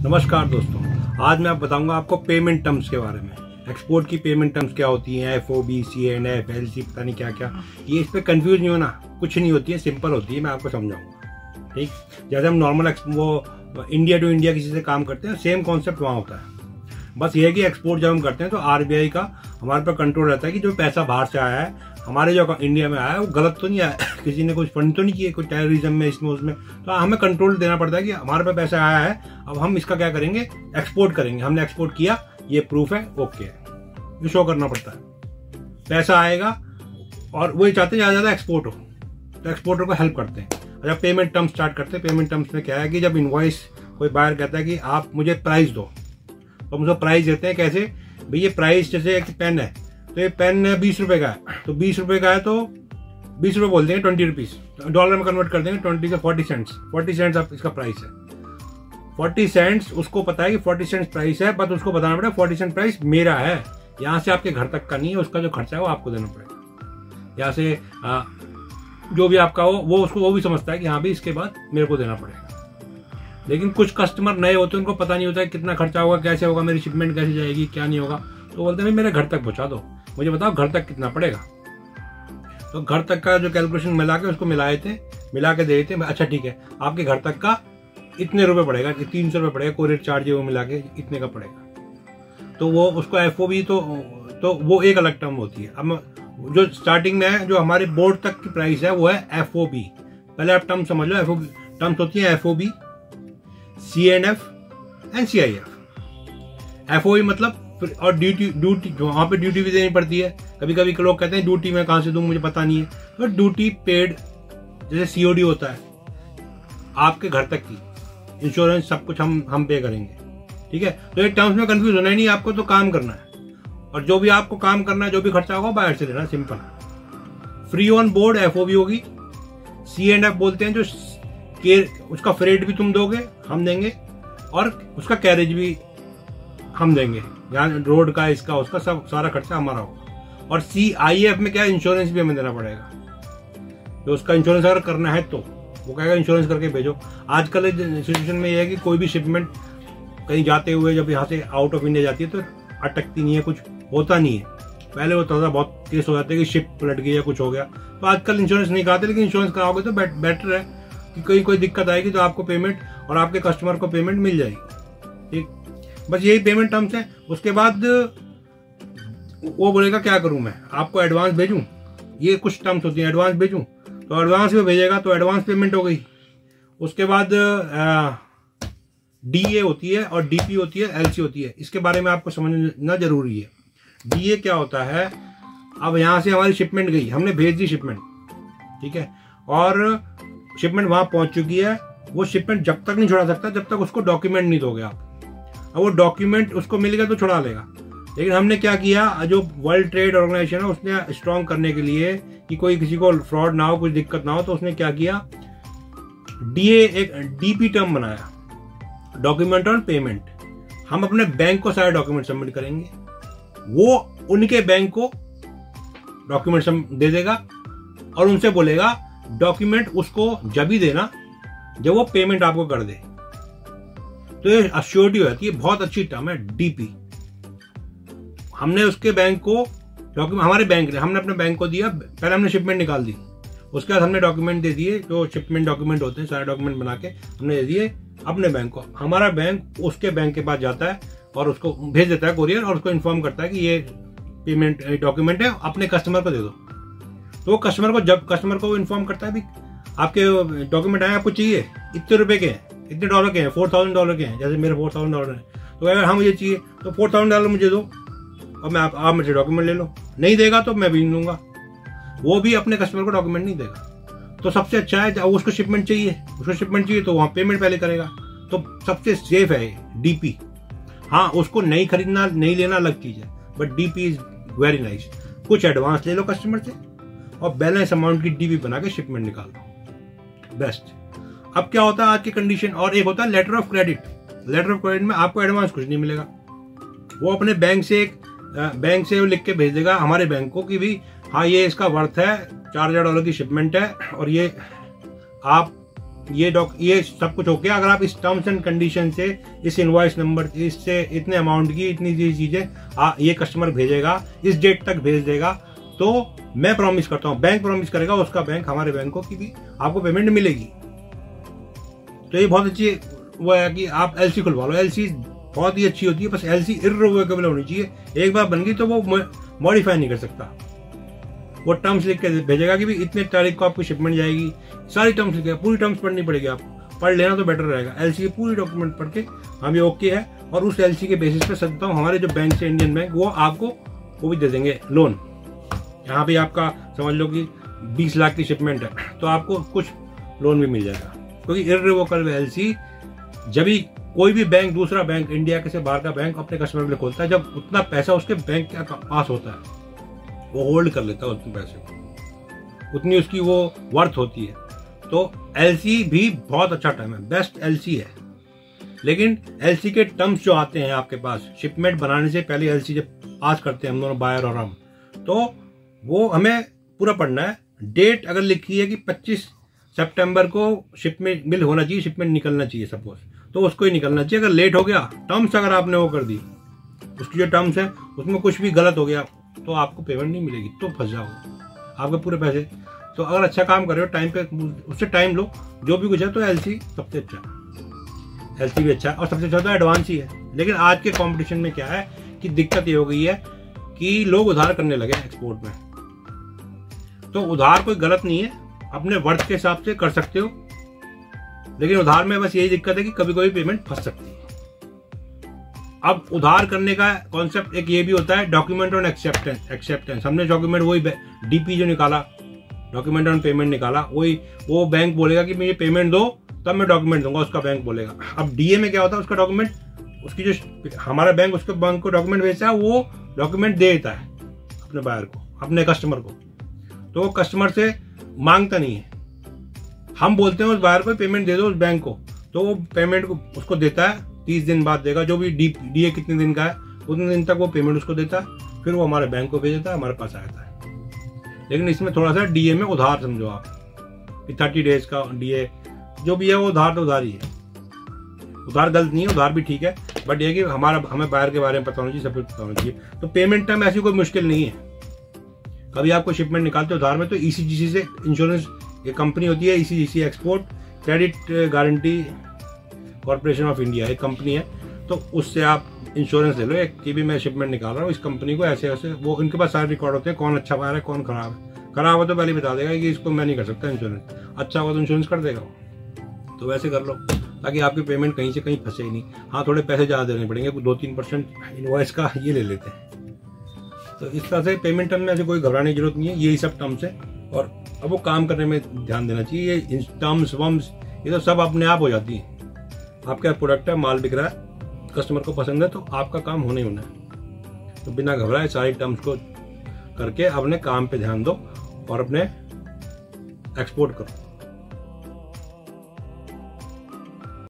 नमस्कार दोस्तों, आज मैं बताऊंगा आपको पेमेंट टर्म्स के बारे में। एक्सपोर्ट की पेमेंट टर्म्स क्या होती हैं, FOB, C&F, LC, पता नहीं क्या क्या। ये इस पे कंफ्यूज नहीं होना, कुछ नहीं होती है, सिंपल होती है, मैं आपको समझाऊंगा। ठीक, जैसे हम नॉर्मल वो इंडिया टू इंडिया किसी से काम करते हैं, सेम कॉन्सेप्ट वहाँ होता है। बस ये है कि एक्सपोर्ट जब हम करते हैं तो RBI का हमारे पर कंट्रोल रहता है कि जो पैसा बाहर से आया है, हमारे जो इंडिया में आया है वो गलत तो नहीं आया, किसी ने कुछ फंड तो नहीं किए, कोई टेररिज्म में इसमें उसमें, तो हमें कंट्रोल देना पड़ता है कि हमारे पे पैसा आया है, अब हम इसका क्या करेंगे, एक्सपोर्ट करेंगे। हमने एक्सपोर्ट किया, ये प्रूफ है, ओके है, ये शो करना पड़ता है। पैसा आएगा और वही चाहते हैं ज़्यादा एक्सपोर्ट हो, तो एक्सपोर्टर को हेल्प करते हैं। अच्छा, पेमेंट टर्म्स स्टार्ट करते हैं। पेमेंट टर्म्स में क्या है कि जब इनवॉइस कोई बायर कहता है कि आप मुझे प्राइस दो, तो हम उसको प्राइस देते हैं। कैसे भाई, ये प्राइस जैसे एक पेन है, तो ये पेन 20 रुपए का है, तो 20 रुपए का है तो 20 रुपए बोल देंगे, 20 रुपीज डॉलर में कन्वर्ट कर देंगे, 20 से 40 सेंट्स, 40 सेंट्स आप इसका प्राइस है। 40 सेंट्स उसको पता है कि 40 सेंट्स प्राइस है, बट उसको बताना पड़ेगा 40 सेंट प्राइस मेरा है, यहाँ से आपके घर तक का नहीं है, उसका जो खर्चा है वो आपको देना पड़ेगा। यहाँ से जो भी आपका हो वो उसको वो भी समझता है कि हाँ भाई इसके बाद मेरे को देना पड़ेगा। लेकिन कुछ कस्टमर नए होते हैं, उनको पता नहीं होता है कितना खर्चा होगा, कैसे होगा, मेरी शिपमेंट कैसे जाएगी, क्या नहीं होगा, तो बोलते हैं भाई मेरे घर तक पहुंचा दो, मुझे बताओ घर तक कितना पड़ेगा। तो घर तक का जो कैलकुलेशन मिला के उसको मिलाए थे, मिला के दे थे, अच्छा ठीक है आपके घर तक का इतने रुपए पड़ेगा, 300 रुपये पड़ेगा, कोरियर चार्ज है वो मिला के इतने का पड़ेगा। तो वो उसको FOB तो वो एक अलग टर्म होती है। अब जो स्टार्टिंग में है, जो हमारे बोर्ड तक की प्राइस है वो है FOB। पहले आप टर्म समझ लो। FOB टर्म्स होती है FOB, C&F and CIF। FOB मतलब और ड्यूटी वहां पे ड्यूटी भी देनी पड़ती है। कभी कभी लोग कहते हैं ड्यूटी मैं कहां से दूं, मुझे पता नहीं है। तो ड्यूटी पेड, जैसे COD होता है आपके घर तक की, इंश्योरेंस सब कुछ हम पे करेंगे। ठीक है, तो ये टर्म्स में कंफ्यूज होना ही नहीं, आपको तो काम करना है, और जो भी आपको काम करना है, जो भी खर्चा होगा बाहर से लेना, simple. Free on board FOB होगी। C&F बोलते हैं जो उसका फ्रेट भी तुम दोगे, हम देंगे, और उसका कैरेज भी हम देंगे, यहाँ रोड का, इसका उसका सब सारा खर्चा हमारा होगा। और CIF में क्या, इंश्योरेंस भी हमें देना पड़ेगा। तो उसका इंश्योरेंस अगर करना है तो वो कहेगा इंश्योरेंस करके भेजो। आजकल सिचुएशन में ये है कि कोई भी शिपमेंट कहीं जाते हुए जब यहाँ से आउट ऑफ इंडिया जाती है तो अटकती नहीं है, कुछ होता नहीं है। पहले होता था, बहुत केस हो जाते हैं कि शिप पलट गई या कुछ हो गया, तो आजकल इंश्योरेंस नहीं कराते, लेकिन इंश्योरेंस कराओगे तो बेटर है कि कहीं कोई दिक्कत आएगी तो आपको पेमेंट और आपके कस्टमर को पेमेंट मिल जाएगी। ठीक, बस यही पेमेंट टर्म्स है। उसके बाद वो बोलेगा क्या करूं मैं, आपको एडवांस भेजूं, ये कुछ टर्म्स होती हैं, एडवांस भेजूं, तो एडवांस में भेजेगा तो एडवांस पेमेंट हो गई। उसके बाद DA होती है और DP होती है, LC होती है। इसके बारे में आपको समझना जरूरी है। DA क्या होता है, अब यहां से हमारी शिपमेंट गई, हमने भेज दी शिपमेंट, ठीक है, और शिपमेंट वहां पहुंच चुकी है। वो शिपमेंट जब तक नहीं छुड़ा सकता जब तक उसको डॉक्यूमेंट नहीं दोगे आप। अब वो डॉक्यूमेंट उसको मिलेगा तो छुड़ा लेगा। लेकिन हमने क्या किया, जो वर्ल्ड ट्रेड ऑर्गेनाइजेशन है उसने स्ट्रॉन्ग करने के लिए कि कोई किसी को फ्रॉड ना हो, कुछ दिक्कत ना हो, तो उसने क्या किया, एक DP टर्म बनाया, डॉक्यूमेंट ऑन पेमेंट। हम अपने बैंक को सारे डॉक्यूमेंट सबमिट करेंगे, वो उनके बैंक को डॉक्यूमेंट दे देगा और उनसे बोलेगा डॉक्यूमेंट उसको जब ही देना जब वो पेमेंट आपको कर दे। तो ये अश्योरिटी होती है, बहुत अच्छी टर्म है DP। हमने उसके बैंक को डॉक्यूमेंट, हमारे बैंक ने, हमने अपने बैंक को दिया, पहले हमने शिपमेंट निकाल दी, उसके बाद हमने डॉक्यूमेंट दे दिए, जो शिपमेंट डॉक्यूमेंट होते हैं सारे डॉक्यूमेंट बना के हमने दे दिए अपने बैंक को। हमारा बैंक उसके बैंक के पास जाता है और उसको भेज देता है कोरियर, और उसको इन्फॉर्म करता है कि ये पेमेंट डॉक्यूमेंट है, अपने कस्टमर को दे दो। तो वो कस्टमर को, जब कस्टमर को इन्फॉर्म करता है भी आपके डॉक्यूमेंट आए, आपको चाहिए, इतने रुपए के हैं, इतने डॉलर के हैं, $4000 के हैं, जैसे मेरे $4000 है, तो अगर हाँ मुझे चाहिए तो $4000 मुझे दो और मैं आप मेरे डॉक्यूमेंट ले लो। नहीं देगा तो मैं भी नहीं दूंगा, वो भी अपने कस्टमर को डॉक्यूमेंट नहीं देगा। तो सबसे अच्छा है, जब उसको शिपमेंट चाहिए तो वहां पेमेंट पहले करेगा, तो सबसे सेफ है DP। हाँ, उसको नहीं खरीदना, नहीं लेना अलग चीज है, but DP is very nice. कुछ एडवांस ले लो कस्टमर से और बैलेंस अमाउंट की DP बना के शिपमेंट निकाल दो, बेस्ट। अब क्या होता है आज की कंडीशन, और एक होता है letter of credit. Letter of credit में आपको एडवांस कुछ नहीं मिलेगा, वो अपने बैंक से लिख के भेज देगा हमारे बैंक को कि भाई हाँ ये इसका वर्थ है, $4000 की शिपमेंट है, और ये आप ये सब कुछ हो गया। अगर आप इस टर्म्स एंड कंडीशन से, इस इनवॉइस नंबर, इससे इतने अमाउंट की इतनी चीजें ये कस्टमर भेजेगा, इस डेट तक भेज देगा, तो मैं प्रॉमिस करता हूं, बैंक प्रॉमिस करेगा, उसका बैंक हमारे बैंक को कि भी आपको पेमेंट मिलेगी। तो ये बहुत अच्छी वो है कि आप एलसी खुलवा लो। एलसी बहुत ही अच्छी होती है, बस एलसी इर्रिवोकेबल होनी चाहिए। एक बार बन गई तो वो मॉडिफाई नहीं कर सकता। वो टर्म्स लिख के भेजेगा कि भी इतने तारीख को आपको शिपमेंट जाएगी, सारी टर्म्स लिखेगा, पूरी टर्म्स पढ़नी पड़ेगी। आपको पढ़ लेना तो बेटर रहेगा। एलसी की पूरी डॉक्यूमेंट पढ़ के हम ये ओके है, और उस एलसी के बेसिस पे सकता हूँ हमारे जो बैंक से इंडियन बैंक, वो आपको वो भी दे देंगे लोन। यहाँ पे आपका समझ लो कि 20 लाख की शिपमेंट है, तो आपको कुछ लोन भी मिल जाएगा। क्योंकि इर्रिवोकेबल एलसी जब भी कोई भी बैंक, दूसरा बैंक, इंडिया के से बाहर का बैंक अपने कस्टमर के लिए खोलता है, जब उतना पैसा उसके बैंक के पास होता है, वो होल्ड कर लेता है उतने पैसे को, उतनी उसकी वो वर्थ होती है। तो एलसी भी बहुत अच्छा टर्म है, बेस्ट एलसी है। लेकिन एलसी के टर्म्स जो आते हैं आपके पास, शिपमेंट बनाने से पहले एलसी जब पास करते हैं हम दोनों, बायर और हम, तो वो हमें पूरा पढ़ना है। डेट अगर लिखी है कि 25 सितंबर को शिपमेंट बिल होना चाहिए, शिपमेंट निकलना चाहिए सपोज, तो उसको ही निकलना चाहिए। अगर लेट हो गया, टर्म्स अगर आपने वो कर दी, उसकी जो टर्म्स है उसमें कुछ भी गलत हो गया, तो आपको पेमेंट नहीं मिलेगी, तो फंस जाओगे आपके पूरे पैसे। तो अगर अच्छा काम कर रहे हो टाइम पे, उससे टाइम लो, जो भी कुछ है, तो एलसी सबसे अच्छा। एलसी भी अच्छा है, और सबसे अच्छा तो एडवांस ही है। लेकिन आज के कंपटीशन में क्या है कि दिक्कत ये हो गई है कि लोग उधार करने लगे एक्सपोर्ट में। तो उधार कोई गलत नहीं है, अपने वर्थ के हिसाब से कर सकते हो, लेकिन उधार में बस यही दिक्कत है कि कभी कभी पेमेंट फंस सकती है। अब उधार करने का कॉन्सेप्ट एक ये भी होता है, डॉक्यूमेंट ऑन एक्सेप्टेंस। हमने डॉक्यूमेंट वही डीपी जो निकाला, डॉक्यूमेंट ऑन पेमेंट निकाला, वही वो बैंक बोलेगा कि मुझे पेमेंट दो, तब मैं डॉक्यूमेंट दूंगा, उसका बैंक बोलेगा। अब डीए में क्या होता है, उसका डॉक्यूमेंट, उसकी जो हमारा बैंक उसके बैंक को डॉक्यूमेंट भेजता है, वो डॉक्यूमेंट दे देता है अपने बायर को, अपने कस्टमर को। तो वो कस्टमर से मांगता नहीं है, हम बोलते हैं उस बायर को पेमेंट दे दो उस बैंक को, तो वो पेमेंट को उसको देता है, 30 दिन बाद देगा। जो भी डीए कितने दिन का है, उतने दिन तक वो पेमेंट उसको देता है, फिर वो हमारे बैंक को भेज देता है, हमारे पास आता है। लेकिन इसमें थोड़ा सा डीए में उधार समझो आप, कि 30 डेज का डीए जो भी है, वो उधार तो उधार ही है। उधार गलत नहीं है, उधार भी ठीक है, बट ये कि हमें बायर के बारे में पता होना चाहिए, सब कुछ पता होना चाहिए। तो पेमेंट टर्म ऐसी कोई मुश्किल नहीं है। कभी आपको शिपमेंट निकालते हो उधार में, तो ईसीजीसी से इंश्योरेंस, ये कंपनी होती है ECGC, export credit guarantee corporation of India, एक कंपनी है, तो उससे आप इंश्योरेंस ले लो एक कि भी मैं शिपमेंट निकाल रहा हूँ इस कंपनी को, ऐसे ऐसे। वो उनके पास सारे रिकॉर्ड होते हैं, कौन अच्छा बायर है, कौन खराब है। खराब हो तो पहले बता देगा कि इसको मैं नहीं कर सकता इंश्योरेंस, अच्छा होगा तो इंश्योरेंस कर देगा। तो वैसे कर लो, ताकि आपकी पेमेंट कहीं से कहीं फंसे ही नहीं। हाँ, थोड़े पैसे ज़्यादा देने पड़ेंगे, 2-3% इनवॉइस का ये ले लेते हैं। तो इस तरह से पेमेंट टर्म में ऐसे कोई घबराने की जरूरत नहीं है, यही सब टर्म्स है। और अब वो काम करने में ध्यान देना चाहिए। ये टर्म्स वम्स ये तो सब अपने आप हो जाती है। आपका प्रोडक्ट है, माल बिक रहा है, कस्टमर को पसंद है, तो आपका काम होना ही होना है। तो बिना घबराए सारी टर्म्स को करके अपने काम पे ध्यान दो और अपने एक्सपोर्ट करो।